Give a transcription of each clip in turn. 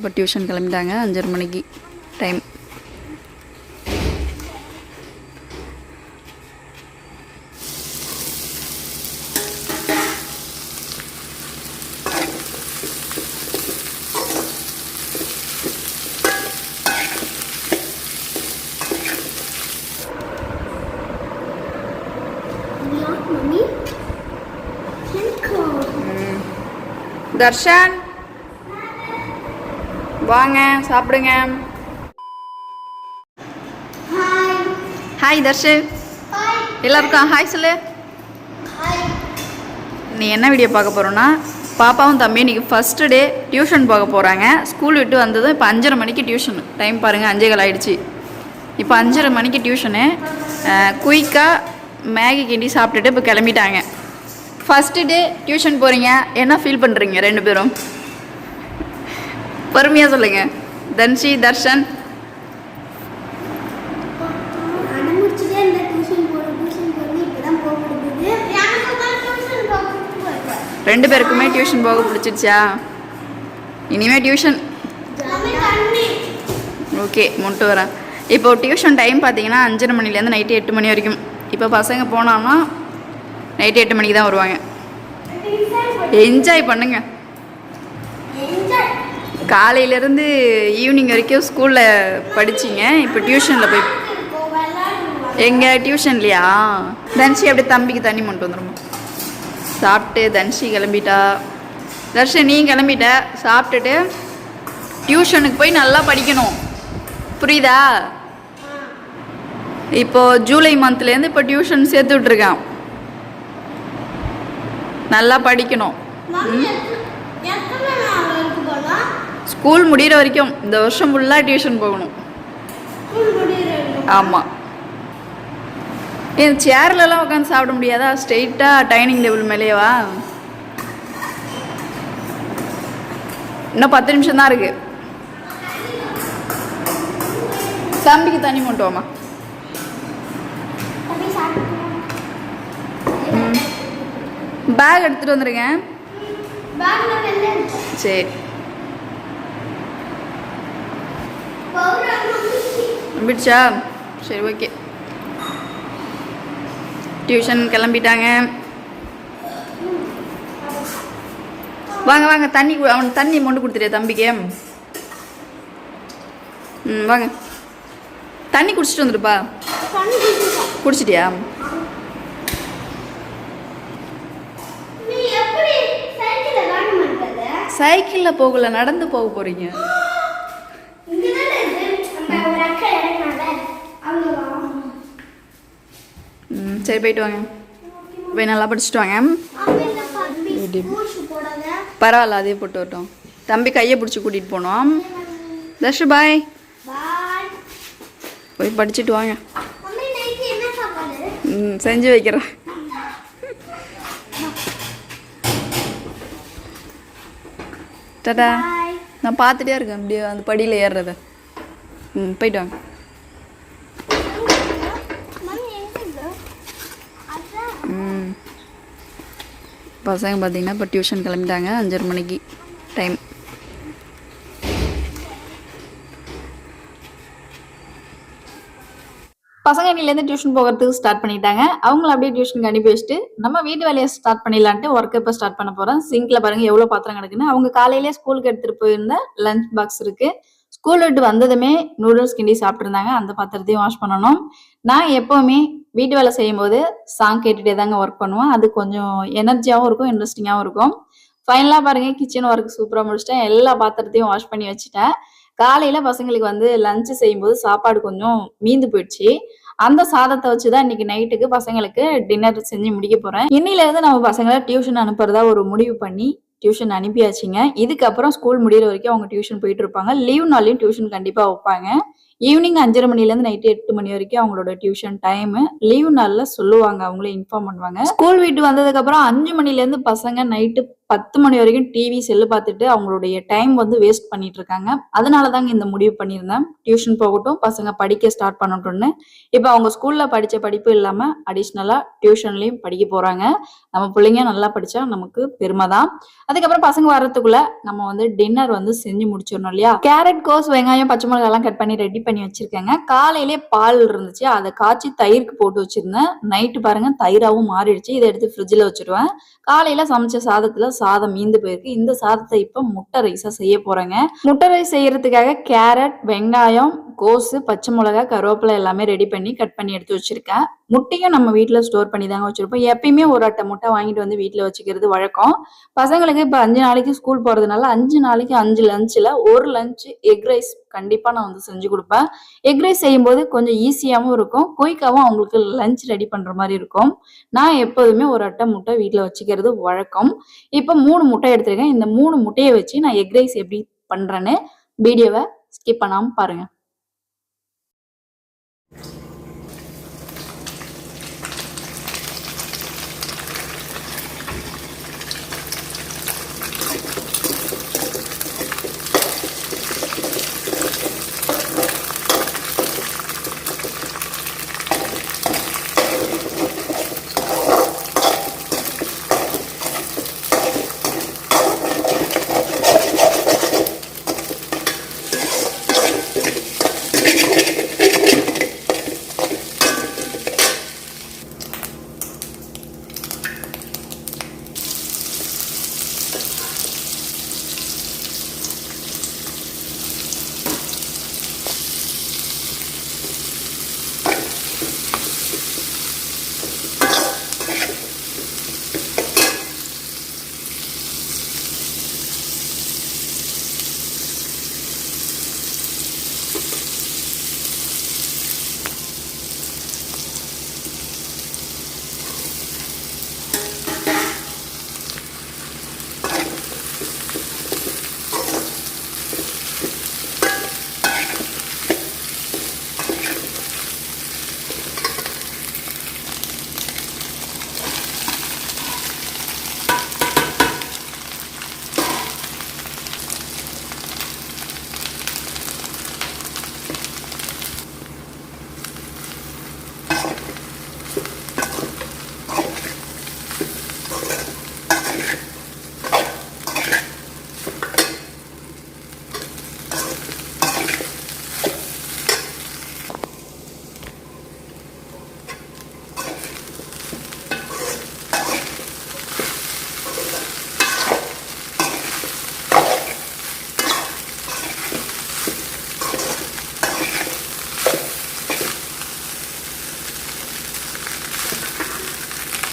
இப்போ டியூஷன் கிளம்பிட்டாங்க 5:30 மணிக்கு டைம். தர்ஷன் வாங்க சாப்பிடுங்க. ஹாய் தர்ஷன், எல்லாருக்கும் ஹாய் சொல்லு. நீ என்ன வீடியோ பார்க்க போகிறோன்னா, பாப்பாவும் தம்பியும் இன்றைக்கி ஃபஸ்ட்டு டே டியூஷன் போக போகிறாங்க. ஸ்கூல் விட்டு வந்ததும் இப்போ 5:30 மணிக்கு டியூஷனு. டைம் பாருங்கள், 5:15 ஆகிடுச்சு. இப்போ 5:30 மணிக்கு டியூஷனு. குயிக்காக மேகி கிண்டி சாப்பிட்டுட்டு இப்போ கிளம்பிட்டாங்க. ஃபஸ்ட்டு டே டியூஷன் போகிறீங்க, என்ன ஃபீல் பண்ணுறீங்க ரெண்டு பேரும்? பொறுமையாக சொல்லுங்கள். தன்ஷி, தர்ஷன். ரெண்டு பேருக்குமே டியூஷன் போக பிடிச்சிருச்சா? இனிமேல் டியூஷன் ஓகே முன்ட்டு வரேன். இப்போ டியூஷன் டைம் பார்த்தீங்கன்னா 5:30 மணிலேருந்து நைட்டு 8 மணி வரைக்கும். இப்போ பசங்க போனோம்னா நைட்டு 8 மணிக்கு தான் வருவாங்க. என்ஜாய் பண்ணுங்க. காலையிலேருந்து ஈவினிங் வரைக்கும் ஸ்கூலில் படிச்சிங்க, இப்போ டியூஷனில் போய் எங்கள் டியூஷன்லையா? தன்ஷி அப்படியே தம்பிக்கு தண்ணி மட்டும் வந்துடுமா. சாப்பிட்டு தன்ஷி கிளம்பிட்டா. தர்ஷன் நீ கிளம்பிட்ட. சாப்பிட்டுட்டு டியூஷனுக்கு போய் நல்லா படிக்கணும், புரியுதா? இப்போது ஜூலை மந்த்லேருந்து இப்போ டியூஷன் சேர்த்து விட்ருக்கான். நல்லா படிக்கணும். ஸ்கூல் முடிகிற வரைக்கும் இந்த வருஷம் ஃபுல்லாக டியூஷன் போகணும். ஆமாம். என் சேர்லலாம் உட்காந்து சாப்பிட முடியாதா? ஸ்ட்ரெயிட்டாக டைனிங் டேபிள் மேலேவா? இன்னும் 10 நிமிஷம் தான் இருக்குது. தம்பிக்கு தண்ணி மட்டும்மா. பேக் எடுத்துகிட்டு வந்துடுங்க. சரி, நம்பிடுச்சா? சரி ஓகே. டியூஷன் கிளம்பிட்டாங்க. வாங்க வாங்க, தண்ணி அவன் தண்ணி மொண்டு கொடுத்துரு தம்பிக்கு. வாங்க, தண்ணி குடிச்சிட்டு வந்துடுப்பா. குடிச்சிட்டியா? சைக்கிளில் போகல, நடந்து போக போகிறீங்க. சரி போயிட்டு வாங்க, போய் நல்லா படிச்சுட்டு வாங்க. பரவாயில்ல, அதே போட்டு வரட்டும். தம்பி கையை பிடிச்சி கூட்டிகிட்டு போனோம். தர்ஷு பாய், போய் படிச்சுட்டு வாங்க. செஞ்சு வைக்கிறேன். டாடா. நான் பார்த்துட்டே இருக்கேன் அப்படியே அந்த படியில் ஏறுறத. போயிட்டு வாங்க. பசங்க பார்த்தீங்கன்னா இப்போ டியூஷன் கிளம்பிட்டாங்க 5:30 மணிக்கு டைம். பசங்க இன்னிலேருந்து டியூஷன் போகிறதுக்கு ஸ்டார்ட் பண்ணிட்டாங்க. அவங்கள அப்படியே டியூஷனுக்கு அனுப்பி வச்சுட்டு நம்ம வீட்டு வேலையை ஸ்டார்ட் பண்ணிடலான்ட்டு ஒர்க்கை இப்போ ஸ்டார்ட் பண்ண போகிறேன். சிங்கில் பாருங்கள் எவ்வளோ பாத்திரம் கிடக்குன்னு. அவங்க காலையிலே ஸ்கூலுக்கு எடுத்துகிட்டு போயிருந்த லஞ்ச் பாக்ஸ் இருக்குது. ஸ்கூல் விட்டு வந்ததுமே நூடுல்ஸ் கிண்டி சாப்பிட்ருந்தாங்க. அந்த பாத்திரத்தையும் வாஷ் பண்ணணும். நான் எப்போவுமே வீட்டு வேலை செய்யும்போது சாங் கேட்டுகிட்டே தாங்க ஒர்க் பண்ணுவேன். அது கொஞ்சம் எனர்ஜியாகவும் இருக்கும், இன்ட்ரெஸ்டிங்காகவும் இருக்கும். ஃபைனலாக பாருங்கள், கிச்சன் ஒர்க் சூப்பராக முடிச்சிட்டேன். எல்லா பாத்திரத்தையும் வாஷ் பண்ணி வச்சுட்டேன். காலையில் பசங்களுக்கு வந்து லஞ்சு செய்யும்போது சாப்பாடு கொஞ்சம் மீந்து போயிடுச்சு. அந்த சாதத்தை வச்சு தான் இன்னைக்கு நைட்டுக்கு பசங்களுக்கு டின்னர் செஞ்சு முடிக்க போகிறேன். இன்னிலேருந்து நம்ம பசங்களை டியூஷன் அனுப்புறதா ஒரு முடிவு பண்ணி டியூஷன் அனுப்பியாச்சுங்க. இதுக்கப்புறம் ஸ்கூல் முடிகிற வரைக்கும் அவங்க டியூஷன் போயிட்டு இருப்பாங்க. லீவ் நாள்லையும் டியூஷன் கண்டிப்பாக வைப்பாங்க. ஈவினிங் 5:30 மணிலேருந்து நைட்டு 8 மணி வரைக்கும் அவங்களோட டியூஷன் டைமு. லீவ் நாளில் சொல்லுவாங்க, அவங்களே இன்ஃபார்ம் பண்ணுவாங்க. ஸ்கூல் விட்டு வந்ததுக்கப்புறம் 5 மணிலேருந்து பசங்க நைட்டு 10 மணி வரைக்கும் டிவி செல்லு பார்த்துட்டு அவங்களுடைய டைம் வந்து வேஸ்ட் பண்ணிட்டு இருக்காங்க. அதனால தாங்க இந்த முடிவு பண்ணியிருந்தேன். டியூஷன் போகட்டும், பசங்க படிக்க ஸ்டார்ட் பண்ணட்டும்னு. இப்போ அவங்க ஸ்கூல்ல படிச்ச படிப்பு இல்லாம அடிஷ்னலா டியூஷன்லயும் படிக்க போறாங்க. நம்ம பிள்ளைங்க நல்லா படிச்சா நமக்கு பெருமை தான். அதுக்கப்புறம் பசங்க வர்றதுக்குள்ள நம்ம வந்து டின்னர் வந்து செஞ்சு முடிச்சிடணும் இல்லையா? கேரட், கோஸ், வெங்காயம், பச்சை மிளகாய் எல்லாம் கட் பண்ணி ரெடி பண்ணி வச்சிருக்கேங்க. காலையிலே பால் இருந்துச்சு, அதை காய்ச்சி தயிருக்கு போட்டு வச்சிருந்தேன். நைட்டு பாருங்க தயிராவும் மாறிடுச்சு. இதை எடுத்து ஃப்ரிட்ஜில் வச்சிருவேன். காலையில சமைச்ச சாதத்துல சாதம் மீந்து போயிருக்கு. இந்த சாதத்தை இப்ப முட்டை ரைஸா செய்ய போறேங்க. முட்டை ரைஸ் செய்யறதுக்காக கேரட், வெங்காயம், கோஸு, பச்சை மிளகாய், கருவேப்பிலை எல்லாமே ரெடி பண்ணி கட் பண்ணி எடுத்து வச்சிருக்கேன். முட்டையும் நம்ம வீட்டில் ஸ்டோர் பண்ணி தாங்க வச்சிருப்போம். எப்பயுமே ஒரு அட்டை முட்டை வாங்கிட்டு வந்து வீட்டில் வச்சுக்கிறது வழக்கம். பசங்களுக்கு இப்போ 5 நாளைக்கு ஸ்கூல் போறதுனால 5 நாளைக்கு 5 லஞ்சில் ஒரு லஞ்ச் எக் ரைஸ் கண்டிப்பா நான் வந்து செஞ்சு கொடுப்பேன். எக் ரைஸ் செய்யும்போது கொஞ்சம் ஈஸியாகவும் இருக்கும், குயிக்காகவும் அவங்களுக்கு லஞ்ச் ரெடி பண்ற மாதிரி இருக்கும். நான் எப்போதுமே ஒரு அட்டை முட்டை வீட்டில் வச்சுக்கிறது வழக்கம். இப்போ 3 முட்டை எடுத்திருக்கேன். இந்த 3 முட்டையை வச்சு நான் எக் ரைஸ் எப்படி பண்றேன்னு வீடியோவை ஸ்கிப் பண்ணாம பாருங்க.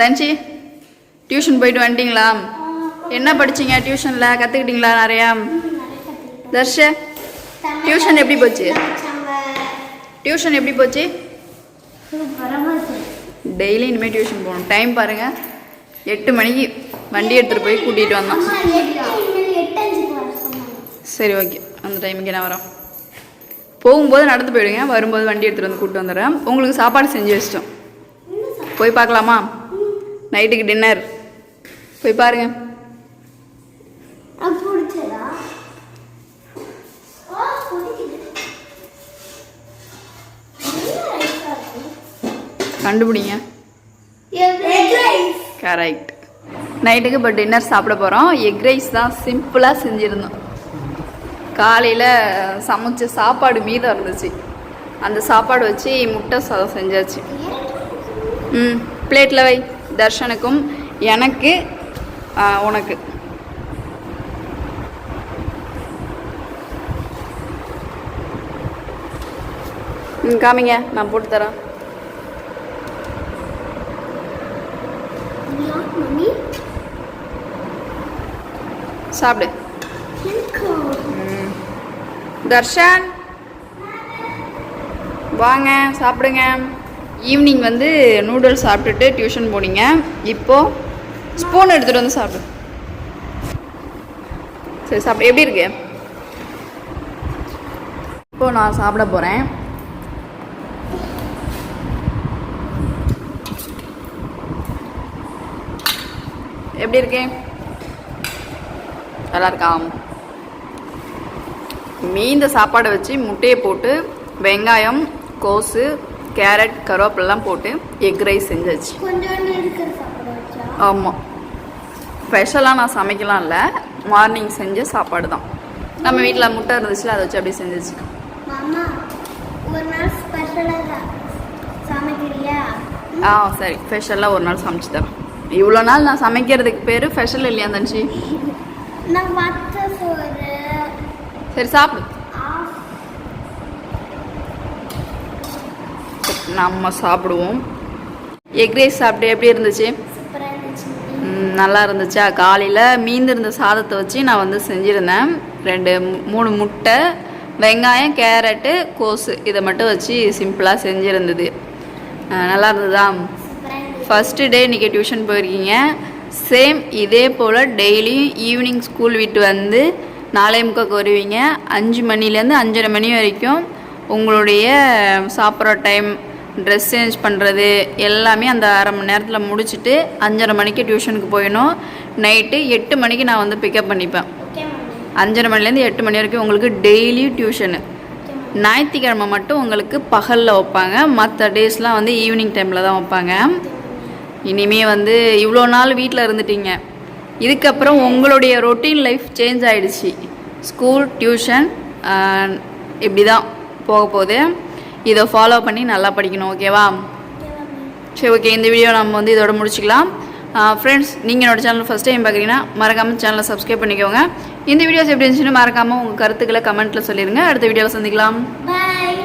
தன்சி, டியூஷன் போயிட்டு வந்துட்டீங்களா? என்ன படிச்சீங்க டியூஷனில்? கற்றுக்கிட்டீங்களா நிறையா? தர்ஷ, டியூஷன் எப்படி போச்சு? டியூஷன் எப்படி போச்சு? டெய்லி இனிமேல் டியூஷன் போகணும். டைம் பாருங்கள், 8 மணிக்கு வண்டி எடுத்துகிட்டு போய் கூட்டிகிட்டு வந்தோம். சரி, ஓகே, அந்த டைமுக்கு நான் வரோம். போகும்போது நடந்து போயிடுங்க, வரும்போது வண்டி எடுத்துகிட்டு வந்து கூப்பிட்டு வந்துடுறேன். உங்களுக்கு சாப்பாடு செஞ்சு வச்சிட்டோம், போய் பார்க்கலாமா? நைட்டுக்கு டின்னர் போய் பாருங்க. கண்டுபிடிங்க. கரெக்ட். நைட்டுக்கு இப்போ டின்னர் சாப்பிட போகிறோம். எக் ரைஸ் தான் சிம்பிளாக செஞ்சுருந்தோம். காலையில் சமைச்ச சாப்பாடு மீதம் இருந்துச்சு, அந்த சாப்பாடு வச்சு முட்டை சாதம் செஞ்சாச்சு. பிளேட்டில் வை. தர்ஷனுக்கும் எனக்கு உனக்கு. காமிங்க, நான் போட்டு தரேன். சாப்பிடு. தர்ஷன் வாங்க சாப்பிடுங்க. ஈவினிங் வந்து நூடுல்ஸ் சாப்பிட்டுட்டு டியூஷன் போனீங்க, இப்போது ஸ்பூன் எடுத்துகிட்டு வந்து சாப்பிடு. சரி சாப்பிடு. எப்படி இருக்கு? இப்போது நான் சாப்பிட போகிறேன். எப்படி இருக்கு? நல்லா இருக்கா? மீந்த சாப்பாடை வச்சு முட்டையை போட்டு வெங்காயம், கோஸு, கேரட், கருவேப்பிலாம் போட்டு எக் ரைஸ் செஞ்சாச்சு. ஆமாம், ஸ்பெஷலாக நான் சமைக்கலாம் இல்லை, மார்னிங் செஞ்ச சாப்பாடு தான். நம்ம வீட்டில் முட்டை இருந்துச்சுல, அதை வச்சு அப்படியே செஞ்சிச்சு. சரி, ஸ்பெஷலாக ஒரு நாள் சமைச்சு தரேன். இவ்வளோ நாள் நான் சமைக்கிறதுக்கு பேர் ஸ்பெஷல் இல்லையா தனுஷி? சரி சாப்பிடு. நம்ம சாப்பிடுவோம். எக் ரைஸ் சாப்பிட்டு எப்படி இருந்துச்சு? நல்லா இருந்துச்சா? காலையில் மீந்திருந்த சாதத்தை வச்சு நான் வந்து செஞ்சுருந்தேன். 2-3 முட்டை, வெங்காயம், கேரட்டு, கோஸு இதை மட்டும் வச்சு சிம்பிளாக செஞ்சுருந்தது. நல்லா இருந்ததா? ஃபஸ்ட்டு டே இன்றைக்கி டியூஷன் போயிருக்கீங்க. சேம் இதே போல் டெய்லியும் ஈவினிங் ஸ்கூல் விட்டு வந்து 4:45 வருவீங்க. 5 மணிலேருந்து 5:30 மணி வரைக்கும் உங்களுடைய சாப்பிட்ற டைம், ட்ரெஸ் சேஞ்ச் பண்ணுறது எல்லாமே அந்த அரை மணி நேரத்தில் முடிச்சுட்டு 5:30 மணிக்கு டியூஷனுக்கு போயிடணும். நைட்டு 8 மணிக்கு நான் வந்து பிக்கப் பண்ணிப்பேன். 5:30 மணிலேருந்து 8 மணி வரைக்கும் உங்களுக்கு டெய்லி டியூஷனு. ஞாயிற்றுக்கிழமை மட்டும் உங்களுக்கு பகலில் வைப்பாங்க, மற்ற டேஸ்லாம் வந்து ஈவினிங் டைமில் தான் வைப்பாங்க. இனிமேல் வந்து இவ்வளோ நாள் வீட்டில் இருந்துட்டீங்க, இதுக்கப்புறம் உங்களுடைய ரொட்டீன் லைஃப் சேஞ்ச் ஆகிடுச்சு. ஸ்கூல், டியூஷன் இப்படி தான் போக போகுது. இதை ஃபாலோ பண்ணி நல்லா படிக்கணும், ஓகேவா? சரி, ஓகே. இந்த வீடியோ நம்ம வந்து இதோட முடிச்சுக்கலாம். ஃப்ரெண்ட்ஸ், நீங்கள் என்னோடய சேனல் ஃபஸ்ட் டைம் பார்க்குறீங்கன்னா மறக்காமல் சேனலை சப்ஸ்கிரைப் பண்ணிக்கோங்க. இந்த வீடியோஸ் எப்படி இருந்துச்சுன்னு மறக்காமல் உங்கள் கருத்துக்களை கமெண்ட்டில் சொல்லிடுங்க. அடுத்த வீடியோவில் சந்திக்கலாம். பாய்.